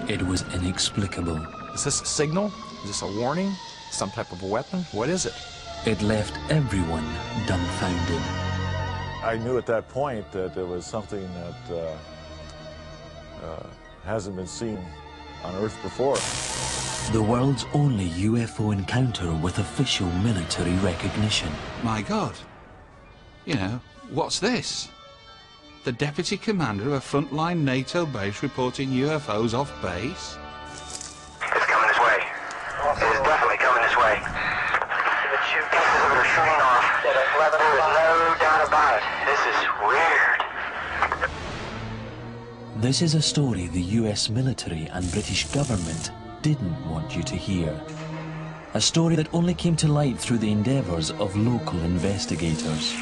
It was inexplicable. Is this a signal? Is this a warning? Some type of a weapon? What is it? It left everyone dumbfounded. I knew at that point that there was something that hasn't been seen on Earth before. The world's only UFO encounter with official military recognition. My God. You know, what's this? The deputy commander of a frontline NATO base reporting UFOs off base? It's coming this way. It is definitely coming this way. The two pieces of it are shooting off. There is no doubt about it. This is weird. This is a story the US military and British government didn't want you to hear. A story that only came to light through the endeavours of local investigators.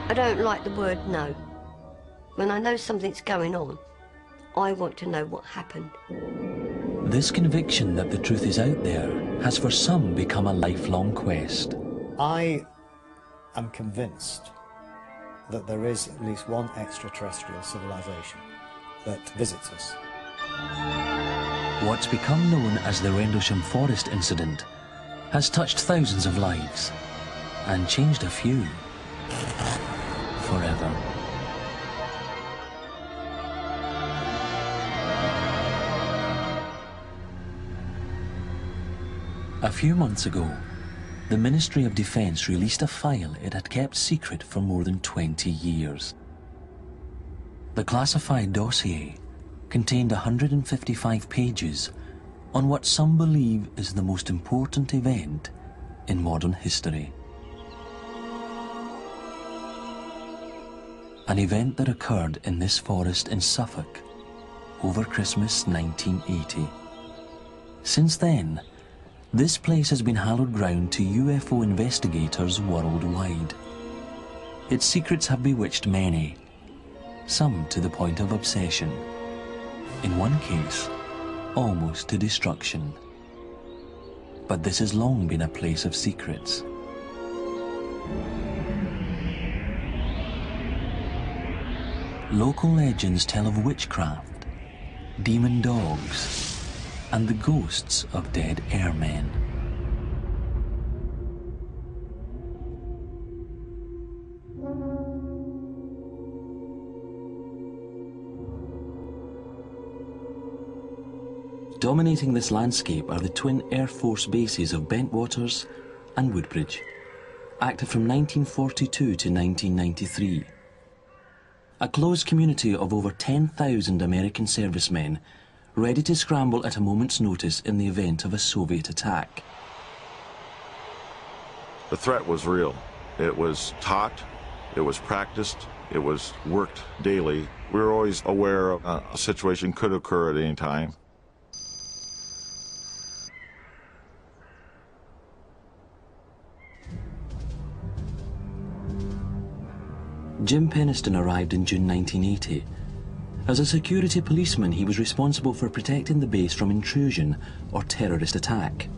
I don't like the word no. When I know something's going on, I want to know what happened. This conviction that the truth is out there has for some become a lifelong quest. I am convinced that there is at least one extraterrestrial civilization that visits us. What's become known as the Rendlesham Forest incident has touched thousands of lives and changed a few forever. A few months ago, the Ministry of Defence released a file it had kept secret for more than 20 years. The classified dossier contained 155 pages on what some believe is the most important event in modern history. An event that occurred in this forest in Suffolk over Christmas 1980. Since then, this place has been hallowed ground to UFO investigators worldwide. Its secrets have bewitched many, some to the point of obsession. In one case, almost to destruction. But this has long been a place of secrets. Local legends tell of witchcraft, demon dogs, and the ghosts of dead airmen. Dominating this landscape are the twin Air Force bases of Bentwaters and Woodbridge, active from 1942 to 1993. A closed community of over 10,000 American servicemen ready to scramble at a moment's notice in the event of a Soviet attack. The threat was real. It was taught, it was practiced, it was worked daily. We were always aware of a situation could occur at any time. Jim Penniston arrived in June 1980. As a security policeman, he was responsible for protecting the base from intrusion or terrorist attack.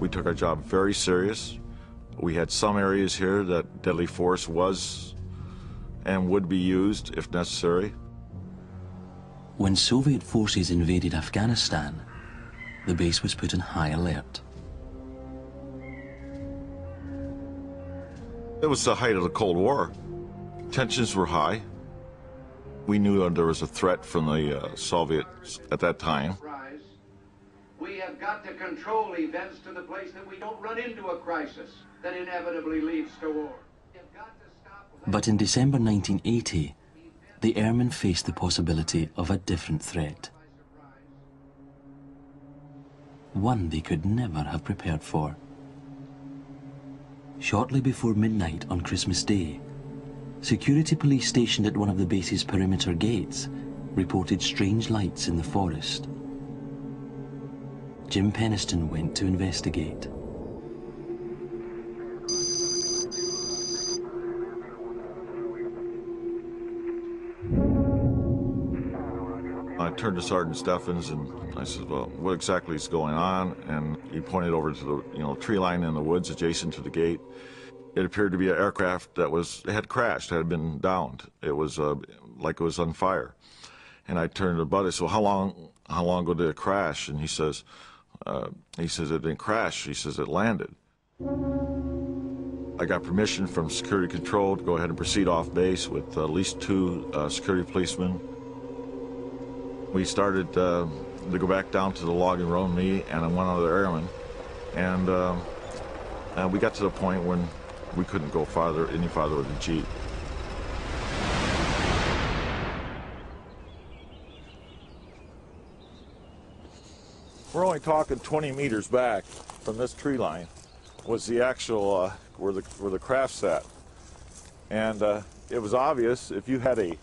We took our job very serious. We had some areas here that deadly force was and would be used if necessary. When Soviet forces invaded Afghanistan, the base was put on high alert. It was the height of the Cold War. Tensions were high. We knew there was a threat from the Soviets at that time. We have got to control events to the place that we don't run into a crisis that inevitably leads to war. But in December 1980, the airmen faced the possibility of a different threat. One they could never have prepared for. Shortly before midnight on Christmas Day, security police stationed at one of the base's perimeter gates reported strange lights in the forest. Jim Penniston went to investigate. I turned to Sergeant Steffens and I said, well, what exactly is going on? And he pointed over to the tree line in the woods adjacent to the gate. It appeared to be an aircraft that had crashed, had been downed. It was like it was on fire. And I turned to Bud. I said, well, how long ago did it crash? And he says it didn't crash. He says it landed. I got permission from security control to go ahead and proceed off base with at least 2 security policemen. We started to go back down to the logging road, me and one other airman, and we got to the point when we couldn't go any farther with the Jeep. We're only talking 20 meters back from this tree line was the actual where the craft sat, and it was obvious if you had a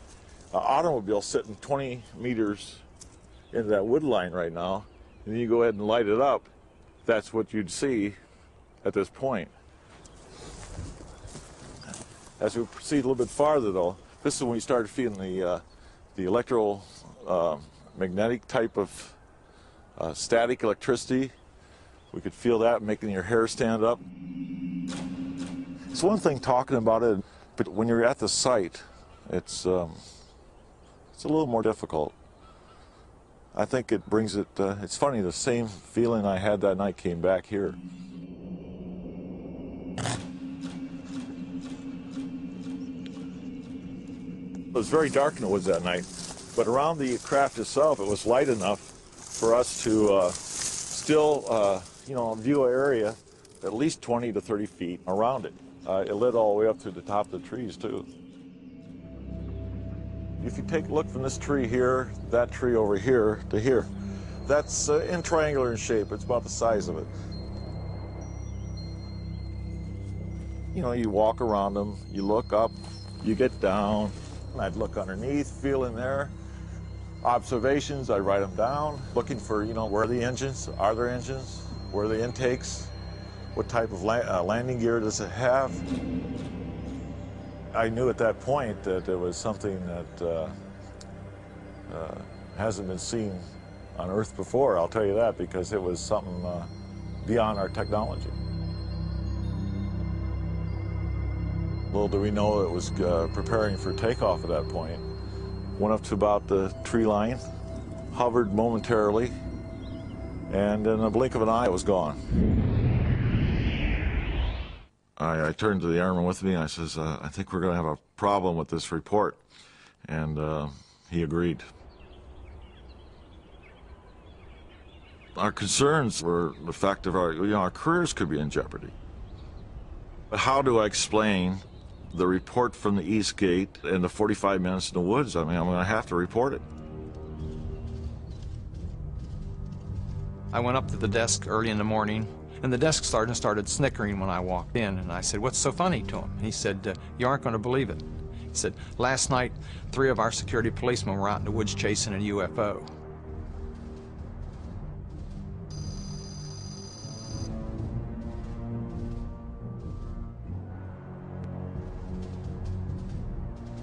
automobile sitting 20 meters into that wood line right now, and then you go ahead and light it up, that's what you'd see at this point. As we proceed a little bit farther, though, this is when we started feeling the electromagnetic type of static electricity. We could feel that making your hair stand up. It's one thing talking about it, but when you're at the site, it's a little more difficult. I think it brings it, it's funny, the same feeling I had that night came back here. It was very dark in the woods that night, but around the craft itself, it was light enough for us to still, view an area at least 20 to 30 feet around it. It lit all the way up to the top of the trees, too. If you take a look from this tree here, that tree over here to here, that's in triangular in shape. It's about the size of it. You know, you walk around them, you look up, you get down. I'd look underneath, feel in there. Observations, I write them down, looking for, where are the engines? Are there engines? Where are the intakes? What type of landing gear does it have? I knew at that point that there was something that hasn't been seen on Earth before, I'll tell you that, because it was something beyond our technology. Little do we know it was preparing for takeoff at that point. Went up to about the tree line, hovered momentarily, and in a blink of an eye, it was gone. I turned to the airman with me, and I says, I think we're going to have a problem with this report. And he agreed. Our concerns were the fact of our careers could be in jeopardy. But how do I explain the report from the East Gate and the 45 minutes in the woods? I mean, I'm going to have to report it. I went up to the desk early in the morning, and the desk sergeant started snickering when I walked in, and I said, "What's so funny?" to him. He said, "You aren't going to believe it." He said, "Last night, 3 of our security policemen were out in the woods chasing a UFO."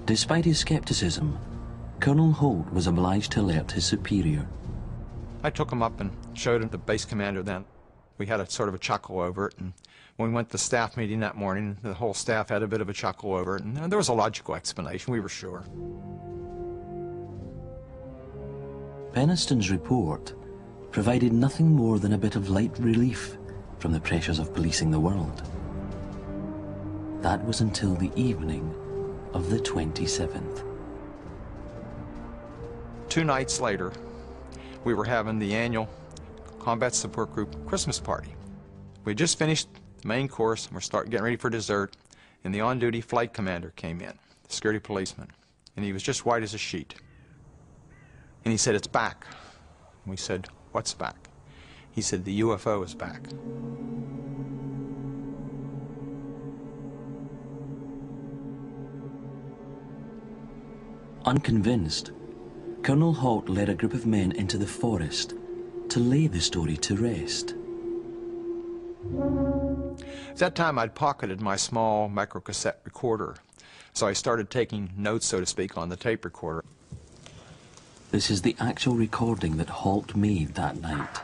Despite his skepticism, Colonel Halt was obliged to alert his superior. I took him up and showed him the base commander then. We had a sort of a chuckle over it, and when we went to the staff meeting that morning, the whole staff had a bit of a chuckle over it, and there was a logical explanation, we were sure. Penniston's report provided nothing more than a bit of light relief from the pressures of policing the world. That was until the evening of the 27th. 2 nights later, we were having the annual Combat Support Group Christmas party. We had just finished the main course, and we're getting ready for dessert, and the on-duty flight commander came in, the security policeman, and he was just white as a sheet. And he said, "It's back." And we said, "What's back?" He said, "The UFO is back." Unconvinced, Colonel Halt led a group of men into the forest to lay the story to rest. At that time, I'd pocketed my small microcassette recorder, so I started taking notes, so to speak, on the tape recorder. This is the actual recording that Halt made that night.